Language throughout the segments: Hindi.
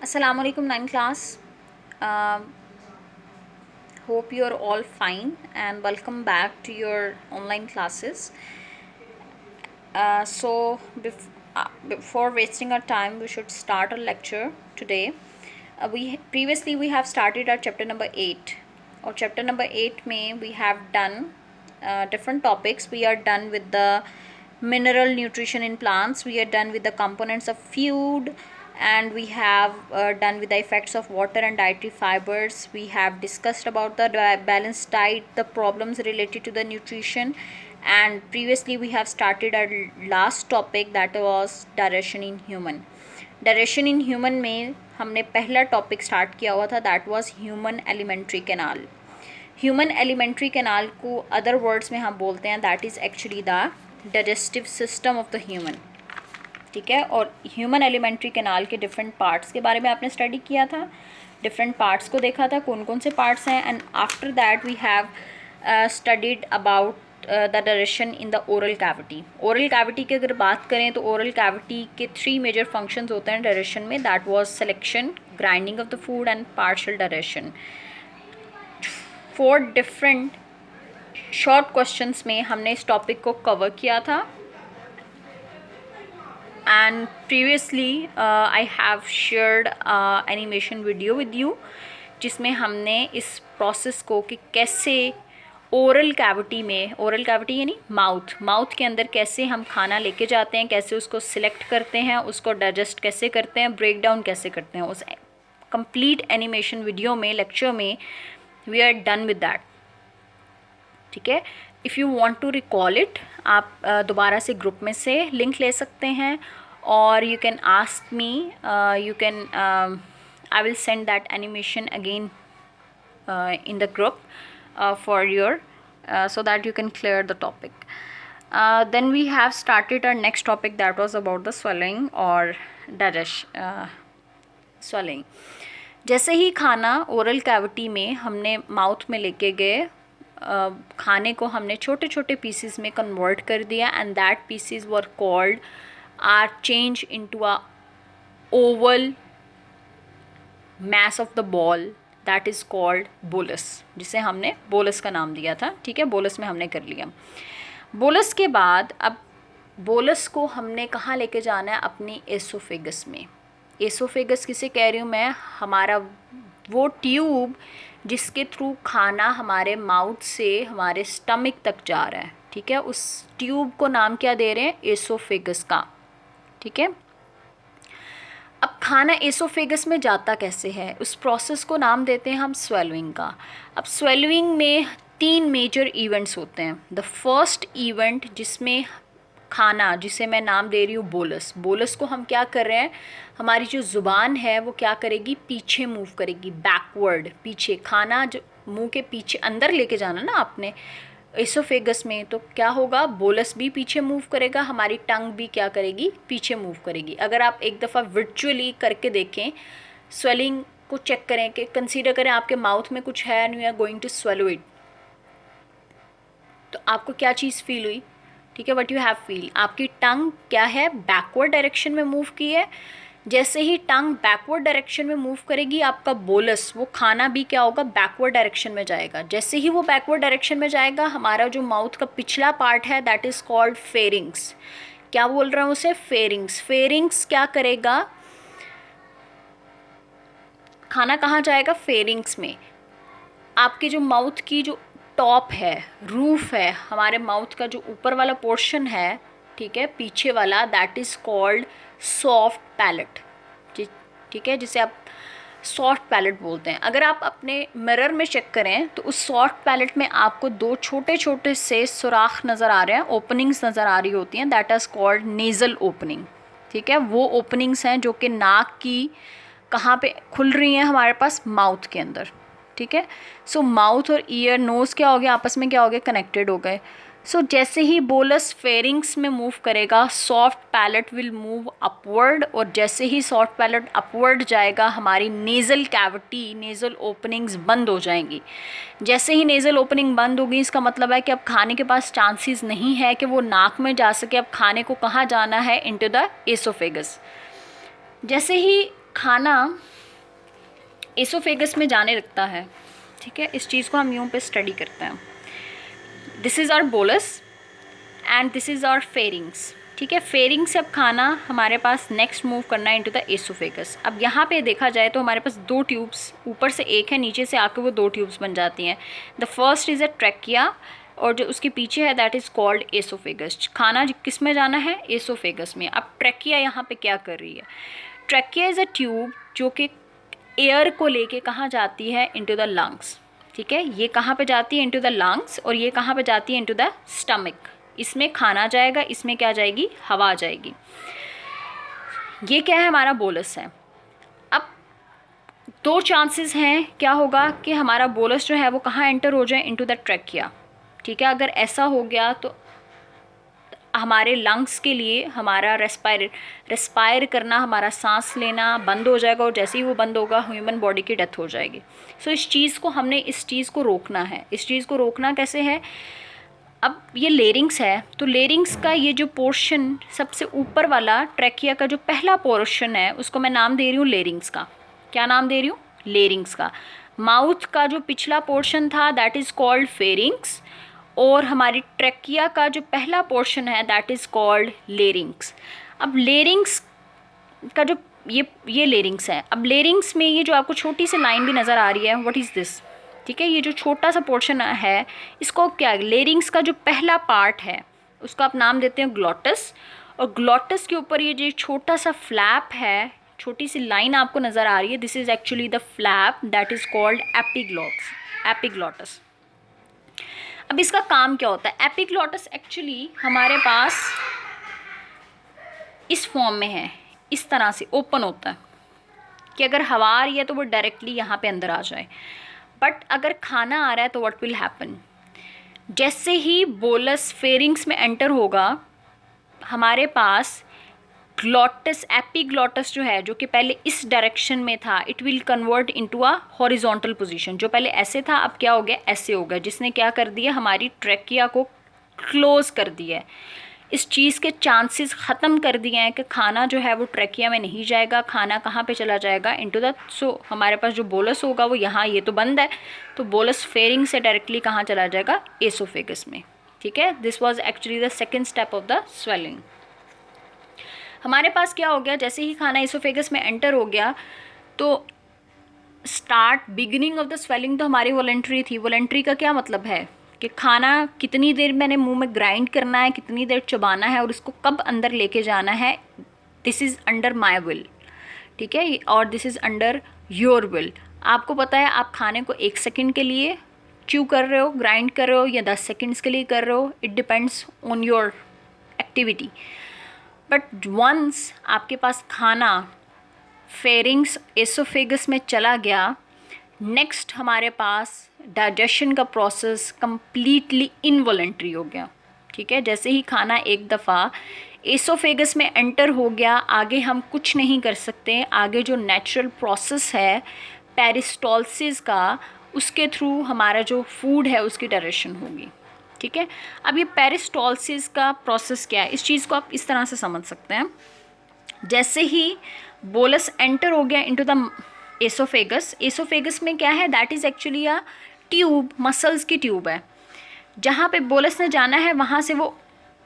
Assalamu alaikum 9th class. Hope you're all fine and welcome back to your online classes. Before wasting our time, we should start our lecture today. We have started our chapter number 8. Or chapter number 8 में we have done different topics. We are done with the mineral nutrition in plants. We are done with the components of food, and we have done with the effects of water and dietary fibers. We have discussed about the balanced diet, the problems related to the nutrition, and previously we have started our last topic, that was digestion in human. Digestion in human में हमने पहला टॉपिक स्टार्ट किया हुआ था, that was human alimentary canal. Human alimentary canal को अदर वर्ड्स में हम बोलते हैं that is actually the digestive system of the human. ठीक है, और ह्यूमन एलिमेंट्री कैनाल के डिफरेंट पार्ट्स के बारे में आपने स्टडी किया था, डिफरेंट पार्ट्स को देखा था कौन कौन से पार्ट्स हैं. And after that we have studied about the digestion in the oral cavity. Oral cavity की अगर बात करें तो ओरल कैविटी के 3 मेजर फंक्शंस होते हैं डायरेशन में, that was selection, grinding of the food and partial digestion. 4 different short questions में हमने इस टॉपिक को कवर किया था. And previously I have shared animation video with you, जिसमें हमने इस प्रोसेस को कि कैसे ओरल कैविटी में, ओरल कैविटी यानी माउथ के अंदर कैसे हम खाना लेके जाते हैं, कैसे उसको सिलेक्ट करते हैं, उसको डाइजेस्ट कैसे करते हैं, ब्रेक डाउन कैसे करते हैं, उस कंप्लीट एनिमेशन वीडियो में, लेक्चर में we are done with that. ठीक है, if you want to recall it, आप दोबारा से ग्रुप में से लिंक ले सकते हैं, और you can ask me, you can I will send that animation again in the group for your so that you can clear the topic. Then we have started our next topic, that was about the swallowing or swallowing. जैसे ही खाना ओरल कैविटी में हमने माउथ में लेके गए, खाने को हमने छोटे छोटे पीसीज में कन्वर्ट कर दिया, and that pieces were called are change into a oval mass of the ball that is called bolus, जिसे हमने बोलस का नाम दिया था. ठीक है, बोलस में हमने कर लिया. बोलस के बाद अब बोलस को हमने कहाँ लेके जाना है, अपनी एसोफेगस में. एसोफेगस किसे कह रही हूँ मैं, हमारा वो ट्यूब जिसके थ्रू खाना हमारे माउथ से हमारे स्टमक तक जा रहा है. ठीक है, उस ट्यूब को नाम क्या दे रहे हैं, एसोफेगस का. ठीक है, अब खाना एसोफेगस में जाता कैसे है, उस प्रोसेस को नाम देते हैं हम स्वेलोइंग का. अब स्वेलोइंग में 3 मेजर इवेंट्स होते हैं. द फर्स्ट इवेंट जिसमें खाना, जिसे मैं नाम दे रही हूँ बोलस, बोलस को हम क्या कर रहे हैं, हमारी जो ज़ुबान है वो क्या करेगी, पीछे मूव करेगी, बैकवर्ड, पीछे. खाना जो मुंह के पीछे अंदर लेके जाना ना आपने एसोफेगस में, तो क्या होगा, बोलस भी पीछे मूव करेगा, हमारी टंग भी क्या करेगी, पीछे मूव करेगी. अगर आप एक दफ़ा वर्चुअली करके देखें, स्वेलिंग को चेक करें कि कंसीडर करें आपके माउथ में कुछ है and you are going to swallow it, तो आपको क्या चीज़ फील हुई. ठीक है, व्हाट यू हैव फील, आपकी टंग क्या है, बैकवर्ड डायरेक्शन में मूव की है. जैसे ही टंग बैकवर्ड डायरेक्शन में मूव करेगी, आपका बोलस, वो खाना भी क्या होगा, बैकवर्ड डायरेक्शन में जाएगा. जैसे ही वो बैकवर्ड डायरेक्शन में जाएगा, हमारा जो माउथ का पिछला पार्ट है दैट इज़ कॉल्ड फेरिंग्स. क्या बोल रहा हूँ उसे, फेरिंग्स. फेरिंग्स क्या करेगा, खाना कहाँ जाएगा, फेरिंग्स में. आपके जो माउथ की जो टॉप है, रूफ है, हमारे माउथ का जो ऊपर वाला पोर्शन है, ठीक है, पीछे वाला, that is called soft palate. ठीक है, जिसे आप सॉफ्ट पैलेट बोलते हैं. अगर आप अपने मिरर में चेक करें तो उस सॉफ्ट पैलेट में आपको 2 छोटे छोटे से सुराख नज़र आ रहे हैं, ओपनिंग्स नज़र आ रही होती हैं, that is called nasal opening. ठीक है, वो ओपनिंग्स हैं जो कि नाक की कहाँ पे खुल रही हैं, हमारे पास माउथ के अंदर. ठीक है, सो माउथ और ईयर, नोज़ क्या हो गया, आपस में क्या हो गया, कनेक्टेड हो गए. सो जैसे ही बोलस फेरिंग्स में मूव करेगा, soft palate will move upward, और जैसे ही सॉफ्ट पैलेट अपवर्ड जाएगा, हमारी नेज़ल कैविटी, नेज़ल ओपनिंग्स बंद हो जाएंगी. जैसे ही नेज़ल ओपनिंग बंद होगी, इसका मतलब है कि अब खाने के पास चांसेस नहीं है कि वो नाक में जा सके. अब खाने को कहाँ जाना है, इनटू द एसोफेगस. जैसे ही खाना एसोफेगस में जाने लगता है, ठीक है। इस चीज़ को हम यूँ पे स्टडी करते हैं। This is our bolus and this is our pharynx, ठीक है। फेरिंग से अब खाना हमारे पास नेक्स्ट मूव करना है इनटू द एसोफेगस। अब यहाँ पे देखा जाए तो हमारे पास दो ट्यूब्स, ऊपर से एक है, नीचे से आके वो दो ट्यूब्स बन जाती हैं। The first is a trachea और जो उसके पीछे है दैट इज़ कॉल्ड एसोफेगस। खाना किस में जाना है? एसोफेगस में। अब ट्रैकिया यहाँ पे क्या कर रही है? ट्रैकिया इज़ अ ट्यूब जो कि एयर को लेके कहाँ जाती है? इनटू द लंग्स, ठीक है। ये कहाँ पे जाती है? Into the lungs. और ये कहाँ पे जाती है? Into the stomach. इसमें खाना जाएगा, इसमें क्या जाएगी? हवा जाएगी। ये क्या है? हमारा बोलस है। अब दो चांसेस हैं, क्या होगा कि हमारा बोलस जो है वो कहाँ एंटर हो जाए? इनटू द ट्रैकिया, ठीक है। अगर ऐसा हो गया तो हमारे लंग्स के लिए हमारा रेस्पायर करना, हमारा सांस लेना बंद हो जाएगा और जैसे ही वो बंद होगा ह्यूमन बॉडी की डेथ हो जाएगी। सो इस चीज़ को हमने इस चीज़ को रोकना है। इस चीज़ को रोकना कैसे है? अब ये लेरिंग्स है, तो लेरिंग्स का ये जो पोर्शन सबसे ऊपर वाला ट्रैकिया का जो पहला पोर्शन है उसको मैं नाम दे रही हूँ लेरिंग्स का। क्या नाम दे रही हूँ? लेरिंग्स का। माउथ का जो पिछला पोर्शन था दैट इज़ कॉल्ड फेरिंग्स और हमारी ट्रैकिया का जो पहला पोर्शन है दैट इज़ कॉल्ड लेरिंग्स। अब लेरिंग्स का जो ये लेरिंग्स है। अब लेरिंग्स में ये जो आपको छोटी सी लाइन भी नज़र आ रही है, व्हाट इज़ दिस? ठीक है, ये जो छोटा सा पोर्शन है इसको क्या, लेरिंग्स का जो पहला पार्ट है उसको आप नाम देते हैं ग्लॉटस। और ग्लॉटस के ऊपर ये जो छोटा सा फ्लैप है, छोटी सी लाइन आपको नज़र आ रही है, this is actually the flap that is called epiglottis. अब इसका काम क्या होता है? एपिग्लॉटस एक्चुअली हमारे पास इस फॉर्म में है, इस तरह से ओपन होता है कि अगर हवा आ रही है तो वो डायरेक्टली यहाँ पे अंदर आ जाए। बट अगर खाना आ रहा है तो व्हाट विल हैपन? जैसे ही बोलस फेरिंग्स में एंटर होगा हमारे पास ग्लॉटस, एपिग्लॉटस जो है, जो कि पहले इस डायरेक्शन में था, it will convert into a horizontal position. जो पहले ऐसे था अब क्या हो गया? ऐसे हो गया, जिसने क्या कर दिया? हमारी ट्रैकिया को क्लोज कर दिया है। इस चीज़ के चांसेस ख़त्म कर दिए हैं कि खाना जो है वो ट्रैकिया में नहीं जाएगा। खाना कहाँ पे चला जाएगा? इनटू द, सो हमारे पास जो बोलस होगा वो यहाँ, ये तो बंद है, तो बोलस फेरिंग से डायरेक्टली कहाँ चला जाएगा? एसोफेगस में, ठीक है। This was actually the second step of the swelling. हमारे पास क्या हो गया? जैसे ही खाना एसोफेगस में एंटर हो गया तो बिगिनिंग ऑफ द स्वेलिंग तो हमारी वॉलेंट्री थी। वॉलेंट्री का क्या मतलब है कि खाना कितनी देर मैंने मुंह में ग्राइंड करना है, कितनी देर चबाना है और उसको कब अंदर लेके जाना है, this is under my will, ठीक है, और this is under your will. आपको पता है आप खाने को 1 सेकेंड के लिए च्यू कर रहे हो, ग्राइंड कर रहे हो, या 10 सेकेंड्स के लिए कर रहे हो, it depends on your activity. But once आपके पास खाना फेरिंग्स एसोफेगस में चला गया, नेक्स्ट हमारे पास डाइजेशन का प्रोसेस कंप्लीटली इनवॉलेंट्री हो गया, ठीक है। जैसे ही खाना एक दफ़ा एसोफेगस में एंटर हो गया, आगे हम कुछ नहीं कर सकते। आगे जो नेचुरल प्रोसेस है पेरिस्टॉल्सिस का, उसके थ्रू हमारा जो फूड है उसकी डायरेक्शन होगी, ठीक है। अब ये पेरिस्टॉल्सिस का प्रोसेस क्या है, इस चीज़ को आप इस तरह से समझ सकते हैं। जैसे ही बोलस एंटर हो गया इनटू द एसोफेगस, एसोफेगस में क्या है? That is actually a tube, muscles की ट्यूब है। जहाँ पे बोलस ने जाना है वहाँ से वो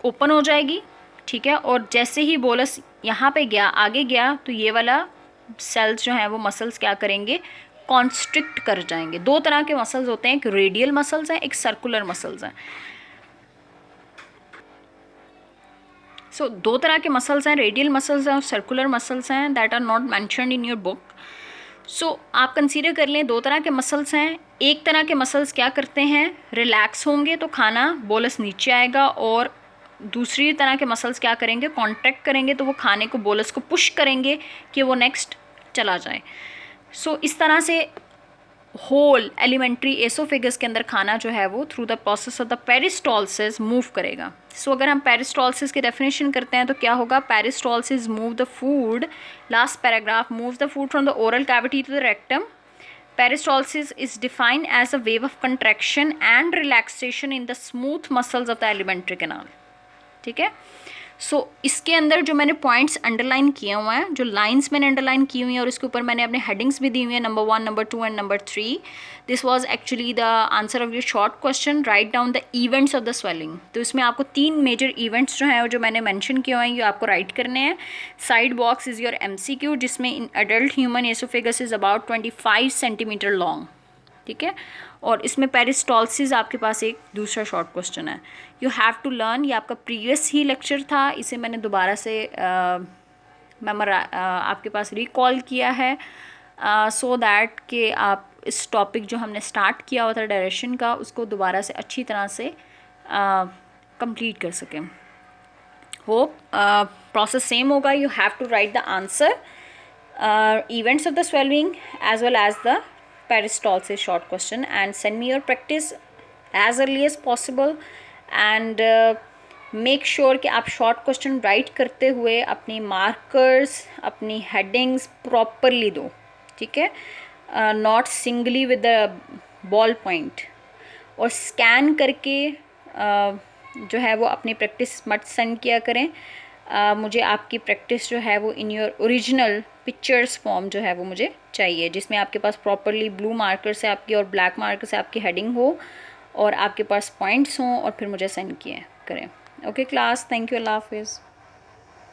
ओपन हो जाएगी, ठीक है। और जैसे ही बोलस यहाँ पे गया, आगे गया, तो ये वाला सेल्स जो हैं वो मसल्स क्या करेंगे? कॉन्स्ट्रिक्ट कर जाएंगे। दो तरह के मसल्स होते हैं, एक रेडियल मसल्स हैं, एक सर्कुलर मसल्स हैं। सो दो तरह के मसल्स हैं, रेडियल मसल्स हैं और सर्कुलर मसल्स हैं, that are not mentioned in your book. So आप कंसीडर कर लें दो तरह के मसल्स हैं। एक तरह के मसल्स क्या करते हैं? रिलैक्स होंगे तो खाना बोलस नीचे आएगा, और दूसरी तरह के मसल्स क्या करेंगे? कॉन्ट्रैक्ट करेंगे, तो वो खाने को, बोलस को पुश करेंगे कि वो नेक्स्ट चला जाए। सो इस तरह से होल एलिमेंट्री एसोफेगस के अंदर खाना जो है वो through the process of the peristalsis move करेगा। सो अगर हम पेरिस्टॉल्सिस की डेफिनेशन करते हैं तो क्या होगा? Peristalsis move the food, last paragraph, move the food from the oral cavity to the rectum. Peristalsis is defined as a wave of contraction and relaxation in the smooth muscles of the alimentary canal, ठीक है। सो इसके अंदर जो मैंने पॉइंट्स अंडरलाइन किए हुए हैं, जो लाइंस मैंने अंडरलाइन की हुई हैं और इसके ऊपर मैंने अपने हेडिंग्स भी दी हुई हैं, number 1, number 2 and number 3, this was actually the answer of your short question. Write down the events of the swelling. तो इसमें आपको 3 मेजर इवेंट्स जो हैं जो मैंने मेंशन किए हुए हैं ये आपको राइट करने हैं। Side box is your MCQ, जिसमें in adult human oesophagus is about 25 centimetre long, ठीक है। और इसमें पेरिस्टॉल्सिस आपके पास एक दूसरा शॉर्ट क्वेश्चन है। यू हैव टू लर्न, ये आपका प्रीवियस ही लेक्चर था, इसे मैंने दोबारा से आपके पास रिकॉल किया है सो दैट कि आप इस टॉपिक जो हमने स्टार्ट किया हुआ था डायरेक्शन का उसको दोबारा से अच्छी तरह से कंप्लीट कर सकें। होप प्रोसेस सेम होगा। You have to write the answer, events of the swallowing as well as the peristalsis short question, and send me your practice as early as possible, and make sure कि आप short question write करते हुए अपनी markers, अपनी headings properly दो, ठीक है, not singly with the ball point, और स्कैन करके जो है वो अपनी प्रैक्टिस मत सेंड किया करें। मुझे आपकी प्रैक्टिस जो है वो in your original pictures form जो है वो मुझे चाहिए, जिसमें आपके पास प्रॉपरली ब्लू मार्कर से आपकी और ब्लैक मार्कर से आपकी हेडिंग हो और आपके पास पॉइंट्स हों और फिर मुझे सेंड किए करें। ओके क्लास, थैंक यू, अल्लाह हाफिज़।